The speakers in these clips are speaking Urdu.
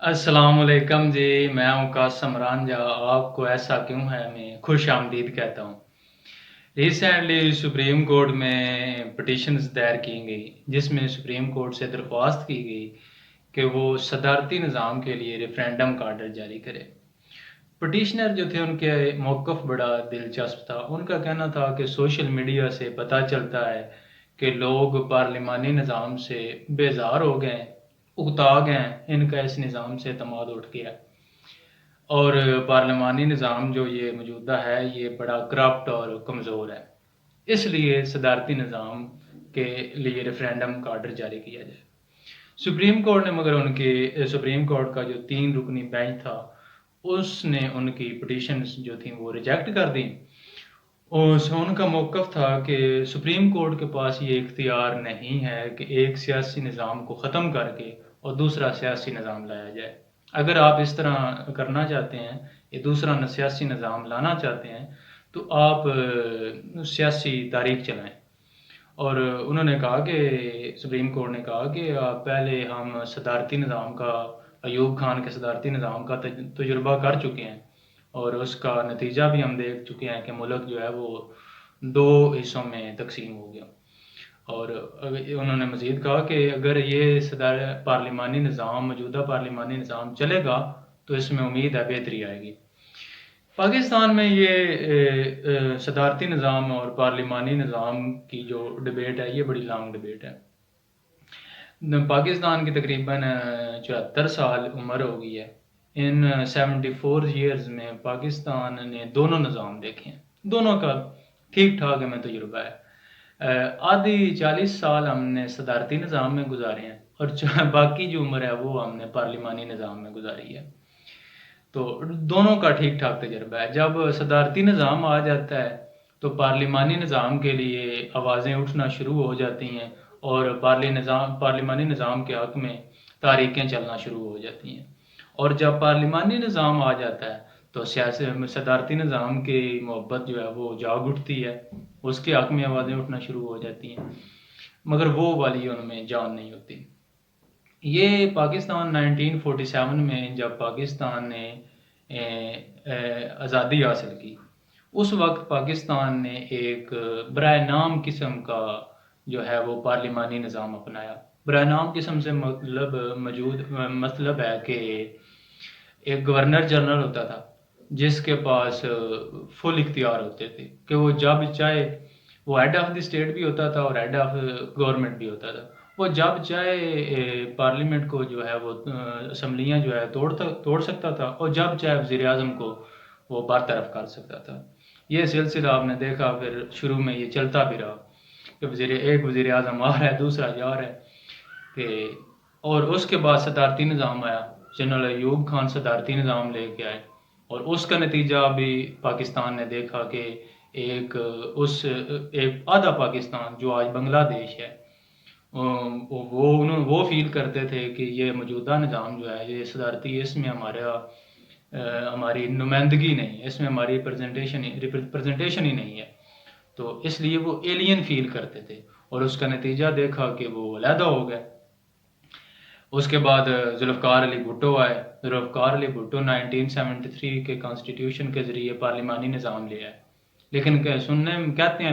السلام علیکم جی، میں ہوں قاسم رانجھا۔ آپ کو ایسا کیوں ہے میں خوش آمدید کہتا ہوں۔ ریسنٹلی سپریم کورٹ میں پٹیشنز دائر کی گئی جس میں سپریم کورٹ سے درخواست کی گئی کہ وہ صدارتی نظام کے لیے ریفرینڈم کا آرڈر جاری کرے۔ پٹیشنر جو تھے ان کے موقف بڑا دلچسپ تھا۔ ان کا کہنا تھا کہ سوشل میڈیا سے پتہ چلتا ہے کہ لوگ پارلیمانی نظام سے بیزار ہو گئے، اکتا گئے ہیں، ان کا اس نظام سے اعتماد اٹھ گیا اور پارلیمانی نظام جو یہ موجودہ ہے یہ بڑا کرپٹ اور کمزور ہے، اس لیے صدارتی نظام کے لیے ریفرینڈم کا آرڈر جاری کیا جائے۔ سپریم کورٹ نے مگر سپریم کورٹ کا جو 3 رکنی بینچ تھا اس نے ان کی پٹیشنز جو تھیں وہ ریجیکٹ کر دیں۔ ان کا موقف تھا کہ سپریم کورٹ کے پاس یہ اختیار نہیں ہے کہ ایک سیاسی نظام کو ختم کر کے اور دوسرا سیاسی نظام لایا جائے۔ اگر آپ اس طرح کرنا چاہتے ہیں، یہ دوسرا سیاسی نظام لانا چاہتے ہیں تو آپ سیاسی تاریخ چلائیں۔ اور انہوں نے کہا کہ سپریم کورٹ نے کہا کہ پہلے ہم صدارتی نظام کا، ایوب خان کے صدارتی نظام کا تجربہ کر چکے ہیں اور اس کا نتیجہ بھی ہم دیکھ چکے ہیں کہ ملک جو ہے وہ 2 حصوں میں تقسیم ہو گیا۔ اور انہوں نے مزید کہا کہ اگر یہ پارلیمانی نظام، موجودہ پارلیمانی نظام چلے گا تو اس میں امید ہے بہتری آئے گی۔ پاکستان میں یہ صدارتی نظام اور پارلیمانی نظام کی جو ڈبیٹ ہے یہ بڑی لانگ ڈبیٹ ہے۔ پاکستان کی تقریباً 74 سال عمر ہو گئی ہے۔ ان 74 ایئرز میں پاکستان نے دونوں نظام دیکھے ہیں، دونوں کا ٹھیک ٹھاک ہمیں تجربہ ہے۔ آدھی 40 سال ہم نے صدارتی نظام میں گزارے ہیں اور باقی جو عمر ہے وہ ہم نے پارلیمانی نظام میں گزاری ہے، تو دونوں کا ٹھیک ٹھاک تجربہ ہے۔ جب صدارتی نظام آ جاتا ہے تو پارلیمانی نظام کے لیے آوازیں اٹھنا شروع ہو جاتی ہیں اور پارلیمانی نظام کے حق میں تحریکیں چلنا شروع ہو جاتی ہیں، اور جب پارلیمانی نظام آ جاتا ہے تو صدارتی نظام کی محبت جو ہے وہ جاگ اٹھتی ہے، اس کے حق میں آوازیں اٹھنا شروع ہو جاتی ہیں، مگر وہ والی ان میں جان نہیں ہوتی۔ یہ پاکستان 1947 میں جب پاکستان نے آزادی حاصل کی، اس وقت پاکستان نے ایک برائے نام قسم کا جو ہے وہ پارلیمانی نظام اپنایا۔ برائے نام قسم سے مطلب ہے کہ ایک گورنر جنرل ہوتا تھا جس کے پاس فل اختیار ہوتے تھے کہ وہ جب چاہے، وہ ہیڈ آف دی اسٹیٹ بھی ہوتا تھا اور ہیڈ آف گورنمنٹ بھی ہوتا تھا، وہ جب چاہے پارلیمنٹ کو جو ہے وہ اسمبلیاں جو ہے توڑ سکتا تھا اور جب چاہے وزیر اعظم کو وہ برطرف کر سکتا تھا۔ یہ سلسلہ آپ نے دیکھا، پھر شروع میں یہ چلتا بھی رہا کہ ایک وزیر اعظم آ رہا ہے دوسرا جا رہا ہے کہ، اور اس کے بعد صدارتی نظام آیا، جنرل ایوب خان صدارتی نظام لے کے آئے، اور اس کا نتیجہ بھی پاکستان نے دیکھا کہ ایک آدھا پاکستان جو آج بنگلہ دیش ہے، وہ فیل کرتے تھے کہ یہ موجودہ نظام جو ہے یہ صدارتی، اس میں ہماری نمائندگی نہیں ہے، اس میں ہماری ریپرزنٹیشن ہی نہیں ہے، تو اس لیے وہ ایلین فیل کرتے تھے، اور اس کا نتیجہ دیکھا کہ وہ علیحدہ ہو گئے۔ اس کے بعد ذوالفقار علی بھٹو آئے۔ ذوالفقار علی بھٹو 1973 کے کانسٹیٹیوشن کے ذریعے پارلیمانی نظام لے آئے، لیکن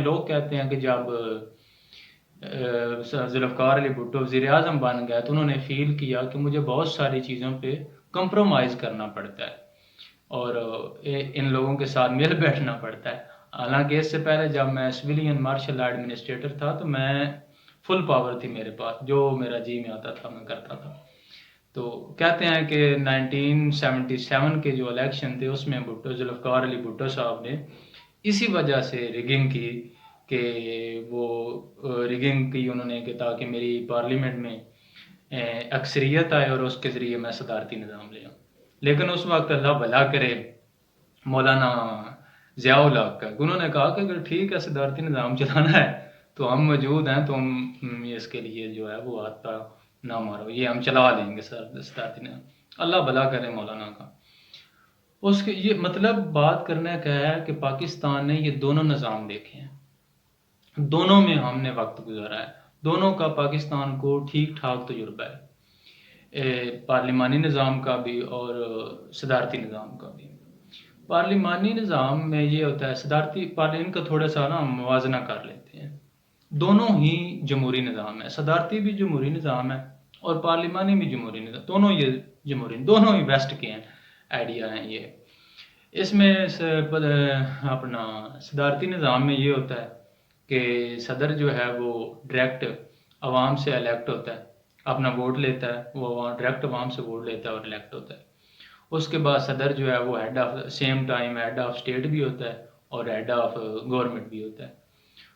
لوگ کہتے ہیں کہ جب ذوالفقار علی بھٹو وزیر اعظم بن گئے تو انہوں نے فیل کیا کہ مجھے بہت ساری چیزوں پہ کمپرومائز کرنا پڑتا ہے اور ان لوگوں کے ساتھ مل بیٹھنا پڑتا ہے۔ حالانکہ اس سے پہلے جب میں سویلین مارشل ایڈمنسٹریٹر تھا تو میں فل پاور تھی میرے پاس، جو میرا جی میں آتا تھا میں کرتا تھا۔ تو کہتے ہیں کہ 1977 کے جو الیکشن تھے اس میں ذوالفقار علی بھٹو صاحب نے اسی وجہ سے ریگنگ کی کہ وہ ریگنگ کی انہوں نے کہ تاکہ میری پارلیمنٹ میں اکثریت آئے اور اس کے ذریعے میں صدارتی نظام لے آؤں۔ لیکن اس وقت اللہ بھلا کرے مولانا ضیاء الحق کا، انہوں نے کہا کہ اگر ٹھیک ہے صدارتی نظام چلانا ہے تو ہم موجود ہیں، تو ہم اس کے لیے جو ہے وہ ہاتھ پہ نہ مارو، یہ ہم چلا لیں گے صدارتی نظام۔ اللہ بھلا کرے مولانا کا۔ اس کے یہ مطلب بات کرنے کا ہے کہ پاکستان نے یہ دونوں نظام دیکھے ہیں، دونوں میں ہم نے وقت گزارا ہے، دونوں کا پاکستان کو ٹھیک ٹھاک تجربہ ہے۔ پارلیمانی نظام کا بھی اور صدارتی نظام کا بھی۔ پارلیمانی نظام میں یہ ہوتا ہے، صدارتی ان کا تھوڑا سا نا موازنہ کر لیتے ہیں۔ دونوں ہی جمہوری نظام ہے، صدارتی بھی جمہوری نظام ہے اور پارلیمانی بھی جمہوری نظام، دونوں ہی ویسٹ کے ہیں آئیڈیا ہیں یہ۔ اس میں اپنا صدارتی نظام میں یہ ہوتا ہے کہ صدر جو ہے وہ ڈائریکٹ عوام سے الیکٹ ہوتا ہے، اپنا ووٹ لیتا ہے، وہ ڈائریکٹ عوام سے ووٹ لیتا ہے اور الیکٹ ہوتا ہے۔ اس کے بعد صدر جو ہے وہ head of same time head of state بھی ہوتا ہے اور ہیڈ آف گورنمنٹ بھی ہوتا ہے۔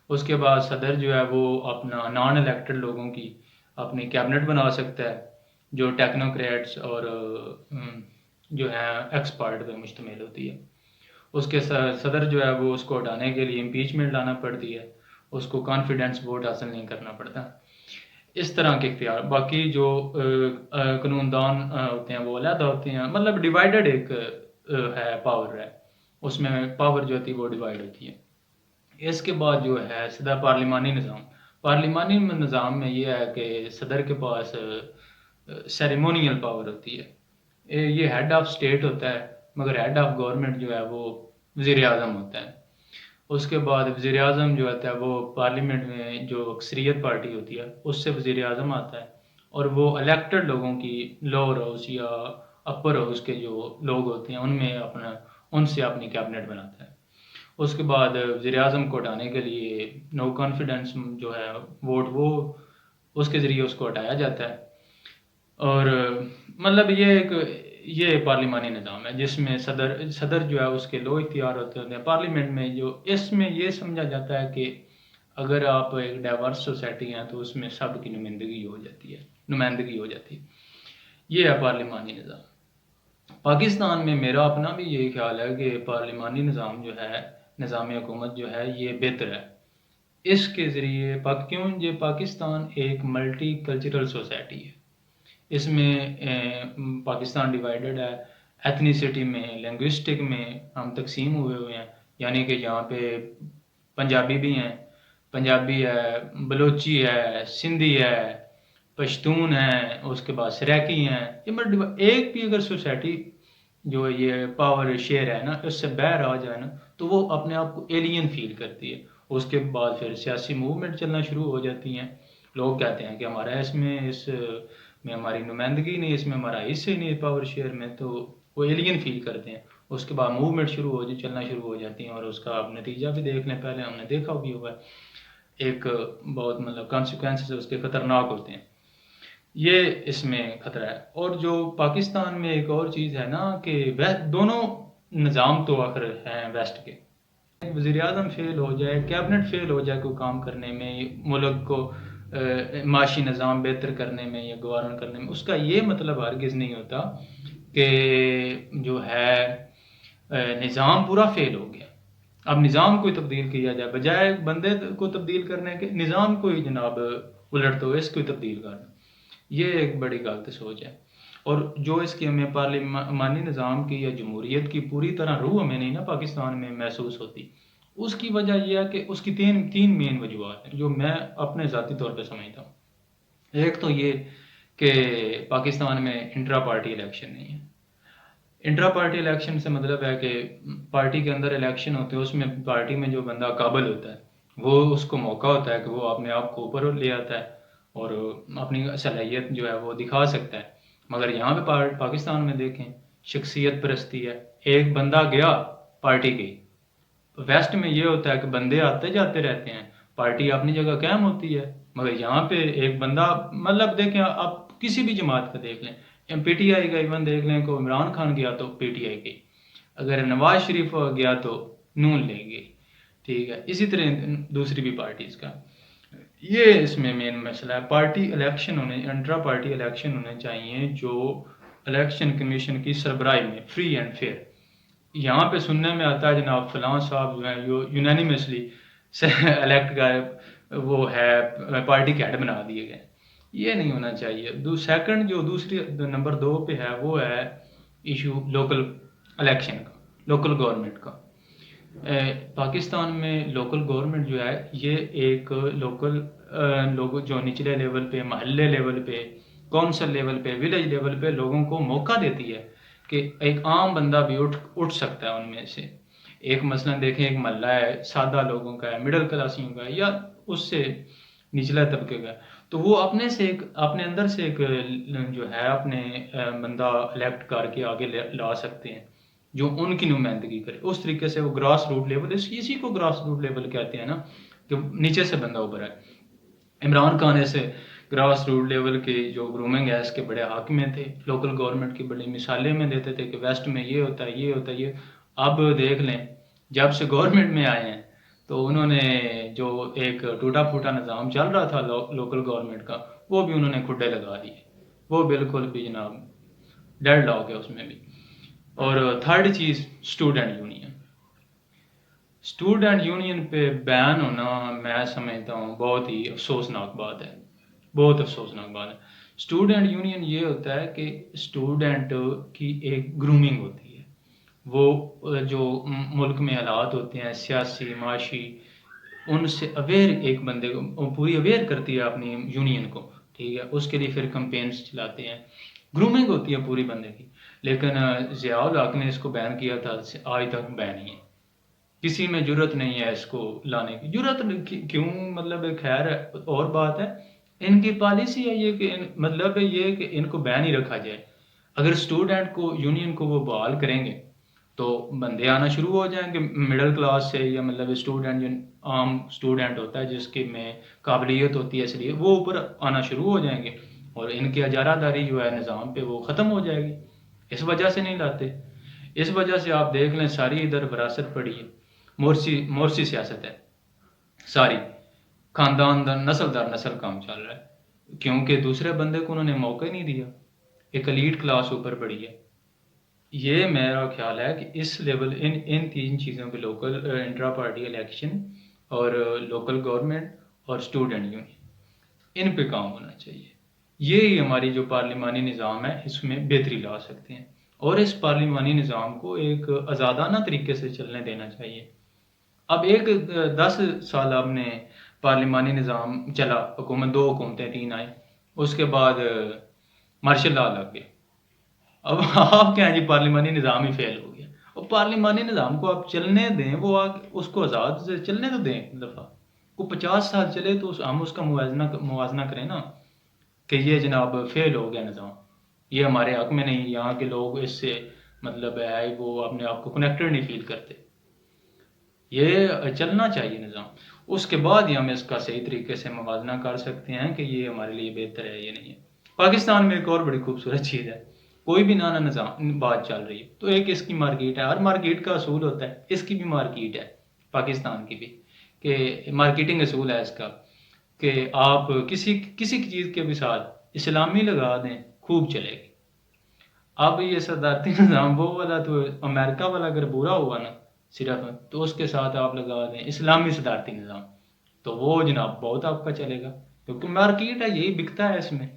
اس کے بعد صدر جو ہے وہ اپنا نان الیکٹڈ لوگوں کی اپنی کیبنٹ بنا سکتا ہے، جو ٹیکنوکریٹس اور جو ہے ایکسپرٹ پہ مشتمل ہوتی ہے۔ اس کے صدر جو ہے وہ اس کو ہٹانے کے لیے امپیچمنٹ لانا پڑتی ہے، اس کو کانفیڈنس ووٹ حاصل نہیں کرنا پڑتا۔ اس طرح کے اختیار، باقی جو قانون دان ہوتے ہیں وہ علیحدہ ہوتے ہیں، مطلب ڈیوائیڈڈ ایک ہے پاور ہے، اس میں پاور جو ہوتی ہے وہ ڈیوائڈ ہوتی ہے۔ اس کے بعد جو ہے سیدھا پارلیمانی نظام۔ پارلیمانی نظام میں یہ ہے کہ صدر کے پاس سیریمونیل پاور ہوتی ہے، یہ ہیڈ آف اسٹیٹ ہوتا ہے مگر ہیڈ آف گورنمنٹ جو ہے وہ وزیر اعظم ہوتا ہے۔ اس کے بعد وزیر اعظم جو ہوتا ہے وہ پارلیمنٹ میں جو اکثریت پارٹی ہوتی ہے اس سے وزیر اعظم آتا ہے اور وہ الیکٹڈ لوگوں کی لوور ہاؤس یا اپر ہاؤس کے جو لوگ ہوتے ہیں ان سے اپنی کیبنٹ بناتا ہے۔ اس کے بعد وزیر اعظم کو ہٹانے کے لیے نو کانفیڈنس جو ہے ووٹ وہ اس کے ذریعے اس کو ہٹایا جاتا ہے۔ اور مطلب یہ پارلیمانی نظام ہے جس میں صدر جو ہے اس کے لو اختیار ہوتے ہیں پارلیمنٹ میں۔ جو اس میں یہ سمجھا جاتا ہے کہ اگر آپ ایک ڈائیورس سوسائٹی ہیں تو اس میں سب کی نمائندگی ہو جاتی ہے۔ یہ ہے پارلیمانی نظام۔ پاکستان میں میرا اپنا بھی یہی خیال ہے کہ پارلیمانی نظام جو ہے، نظام حکومت جو ہے یہ بہتر ہے۔ اس کے ذریعے کیوں یہ پاکستان ایک ملٹی کلچرل سوسائٹی ہے، اس میں پاکستان ڈیوائیڈڈ ہے، ایتھنیسٹی میں، لینگوسٹک میں ہم تقسیم ہوئے ہیں، یعنی کہ یہاں پہ پنجابی بھی ہیں، پنجابی ہے، بلوچی ہے، سندھی ہے، پشتون ہے، اس کے بعد سریکی ہیں۔ یہ ایک بھی اگر سوسائٹی جو یہ پاور شیئر ہے نا اس سے باہر آ جائے نا تو وہ اپنے آپ کو ایلین فیل کرتی ہے۔ اس کے بعد پھر سیاسی موومنٹ چلنا شروع ہو جاتی ہیں، لوگ کہتے ہیں کہ ہمارا اس میں ہماری نمائندگی نہیں، اس میں ہمارا حصہ ہی نہیں پاور شیئر میں، تو وہ ایلین فیل کرتے ہیں۔ اس کے بعد موومنٹ چلنا شروع ہو جاتی ہیں اور اس کا آپ نتیجہ بھی دیکھ لیں، پہلے ہم نے دیکھا بھی ہوا ہے، ایک بہت مطلب کانسیکوینسز اس کے خطرناک ہوتے ہیں۔ یہ اس میں خطرہ ہے۔ اور جو پاکستان میں ایک اور چیز ہے نا کہ دونوں نظام تو آخر ہیں ویسٹ کے، وزیر اعظم فیل ہو جائے، کیبنٹ فیل ہو جائے کوئی کام کرنے میں، ملک کو معاشی نظام بہتر کرنے میں یا گورن کرنے میں، اس کا یہ مطلب ہرگز نہیں ہوتا کہ جو ہے نظام پورا فیل ہو گیا۔ اب نظام کو تبدیل کیا جائے، بجائے بندے کو تبدیل کرنے کے نظام کو ہی جناب الٹ دو، اس کو تبدیل کرنا، یہ ایک بڑی غلط سوچ ہے۔ اور جو اس کی ہمیں پارلیمانی نظام کی یا جمہوریت کی پوری طرح روح ہمیں نہیں نا پاکستان میں محسوس ہوتی، اس کی وجہ یہ ہے کہ اس کی تین مین وجوہات ہیں جو میں اپنے ذاتی طور پہ سمجھتا ہوں۔ ایک تو یہ کہ پاکستان میں انٹرا پارٹی الیکشن نہیں ہے۔ انٹرا پارٹی الیکشن سے مطلب ہے کہ پارٹی کے اندر الیکشن ہوتے ہیں، اس میں پارٹی میں جو بندہ قابل ہوتا ہے وہ اس کو موقع ہوتا ہے کہ وہ اپنے آپ کو اوپر لے آتا ہے اور اپنی صلاحیت جو ہے وہ دکھا سکتا ہے۔ مگر یہاں پہ پاکستان میں دیکھیں شخصیت پرستی ہے، ایک بندہ گیا پارٹی گئی۔ ویسٹ میں یہ ہوتا ہے کہ بندے آتے جاتے رہتے ہیں، پارٹی اپنی جگہ قائم ہوتی ہے، مگر یہاں پہ ایک بندہ مطلب دیکھیں آپ کسی بھی جماعت کا دیکھ لیں، پی ٹی آئی کا ایون دیکھ لیں، کو عمران خان گیا تو پی ٹی آئی گئی، اگر نواز شریف گیا تو نون لے گئی، ٹھیک ہے، اسی طرح دوسری بھی پارٹیز کا۔ یہ اس میں مین مسئلہ ہے۔ Party election intra party election ہونے چاہیے جو الیکشن کمیشن کی سربراہی میں فری اینڈ فیئر۔ یہاں پہ سننے میں آتا ہے جناب فلاں صاحب جو ہیں یونینیمسلی الیکٹ گئے، وہ ہے پارٹی کے ہیڈ بنا دیے گئے، یہ نہیں ہونا چاہیے۔ سیکنڈ جو دوسری نمبر 2 پہ ہے وہ ہے ایشو لوکل الیکشن کا، لوکل گورنمنٹ کا۔ پاکستان میں لوکل گورنمنٹ جو ہے یہ ایک لوکل لوگ جو نچلے لیول پہ، محلے لیول پہ کونسل لیول پہ، ولیج لیول پہ لوگوں کو موقع دیتی ہے کہ ایک عام بندہ بھی اٹھ سکتا ہے ان میں سے. ایک مثلا دیکھیں ایک محلہ ہے سادہ لوگوں کا ہے، مڈل کلاسیوں کا ہے، یا اس سے نچلا طبقے کا ہے، تو وہ اپنے اندر سے ایک جو ہے اپنے بندہ الیکٹ کر کے آگے لا سکتے ہیں جو ان کی نمائندگی کرے. اس طریقے سے وہ گراس روٹ لیول، اسی کو گراس روٹ لیول کہتے ہیں نا، کہ نیچے سے بندہ اوپر ہے. عمران خان ایسے گراس روٹ لیول کی جو گرومنگ ہے اس کے بڑے حق میں تھے، لوکل گورنمنٹ کی بڑی مثالیں میں دیتے تھے کہ ویسٹ میں یہ ہوتا ہے، یہ ہوتا ہے، یہ. اب دیکھ لیں جب سے گورنمنٹ میں آئے ہیں تو انہوں نے جو ایک ٹوٹا پھوٹا نظام چل رہا تھا لوکل گورنمنٹ کا، وہ بھی انہوں نے کھڈے لگا دیے، وہ بالکل بھی جناب ڈیڈ لاک ہے اس میں بھی. اور تھرڈ چیز اسٹوڈنٹ یونین. اسٹوڈنٹ یونین پہ بین ہونا میں سمجھتا ہوں بہت ہی افسوسناک بات ہے، بہت افسوسناک بات ہے. اسٹوڈنٹ یونین یہ ہوتا ہے کہ اسٹوڈنٹ کی ایک گرومنگ ہوتی ہے. وہ جو ملک میں حالات ہوتے ہیں سیاسی معاشی، ان سے اویئر ایک بندے کو پوری اویئر کرتی ہے اپنی یونین کو، ٹھیک ہے. اس کے لیے پھر کمپینس چلاتے ہیں، گرومنگ ہوتی ہے پوری بندے کی. لیکن ضیاء الحق نے اس کو بین کیا تھا، آج تک بین ہی ہے. کسی میں جرت نہیں ہے اس کو لانے کی. جرت کیوں؟ مطلب خیر اور بات ہے، ان کی پالیسی ہے یہ کہ مطلب یہ کہ ان کو بین ہی رکھا جائے. اگر اسٹوڈنٹ کو یونین کو وہ بحال کریں گے تو بندے آنا شروع ہو جائیں گے مڈل کلاس سے، یا مطلب اسٹوڈنٹ جو عام اسٹوڈنٹ ہوتا ہے جس کے میں قابلیت ہوتی ہے اس لیے وہ اوپر آنا شروع ہو جائیں گے، اور ان کی اجارہ داری جو ہے نظام پہ وہ ختم ہو جائے گی. اس وجہ سے نہیں لاتے. اس وجہ سے آپ دیکھ لیں ساری ادھر وراثت پڑی ہے، مورسی سیاست ہے ساری، خاندان در نسل در نسل کام چل رہا ہے، کیونکہ دوسرے بندے کو انہوں نے موقع ہی نہیں دیا. ایک ایلیٹ کلاس اوپر بڑھی ہے. یہ میرا خیال ہے کہ اس لیول ان تین چیزوں پہ، لوکل انٹرا پارٹی الیکشن اور لوکل گورنمنٹ اور اسٹوڈنٹ یونین، ان پہ کام ہونا چاہیے. یہی ہماری جو پارلیمانی نظام ہے اس میں بہتری لا سکتے ہیں، اور اس پارلیمانی نظام کو ایک آزادانہ طریقے سے چلنے دینا چاہیے. اب 10 سال آپ نے پارلیمانی نظام چلا، حکومت 2 حکومتیں 3 آئیں، اس کے بعد مارشل لا لگ گئے. اب آپ کیا جی پارلیمانی نظام ہی فیل ہو گیا. اور پارلیمانی نظام کو آپ چلنے دیں، وہ اس کو آزاد سے چلنے تو دیں. دفعہ کو 50 سال چلے تو ہم اس کا موازنہ کریں نا کہ یہ جناب فیل ہو گیا نظام، یہ ہمارے حق میں نہیں. یہاں کے لوگ اس سے مطلب ہے وہ اپنے آپ کو کنیکٹڈ نہیں فیل کرتے. یہ چلنا چاہیے نظام، اس کے بعد ہی ہم اس کا صحیح طریقے سے موازنہ کر سکتے ہیں کہ یہ ہمارے لیے بہتر ہے یہ نہیں ہے. پاکستان میں ایک اور بڑی خوبصورت چیز ہے، کوئی بھی نانا نظام بات چل رہی ہے تو ایک اس کی مارکیٹ ہے. ہر مارکیٹ کا اصول ہوتا ہے، اس کی بھی مارکیٹ ہے پاکستان کی بھی، کہ مارکیٹنگ اصول ہے اس کا کہ آپ کسی چیز کے بھی ساتھ اسلامی لگا دیں خوب چلے گی. اب یہ صدارتی نظام وہ والا تو امریکہ والا اگر برا ہوا نا صرف، تو اس کے ساتھ آپ لگا دیں اسلامی صدارتی نظام، تو وہ جناب بہت آپ کا چلے گا، کیونکہ مارکیٹ ہے، یہی بکتا ہے اس میں.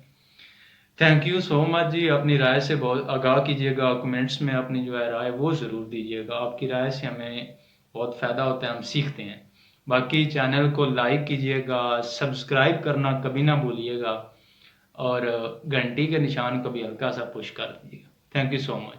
تھینک یو سو مچ جی. اپنی رائے سے بہت آگاہ کیجیے گا، کمنٹس میں اپنی جو ہے رائے وہ ضرور دیجیے گا. آپ کی رائے سے ہمیں بہت فائدہ ہوتا ہے، ہم سیکھتے ہیں. باقی چینل کو لائک کیجیے گا، سبسکرائب کرنا کبھی نہ بھولیے گا، اور گھنٹی کے نشان کو بھی ہلکا سا پش کر دیجیے گا. Thank you so much.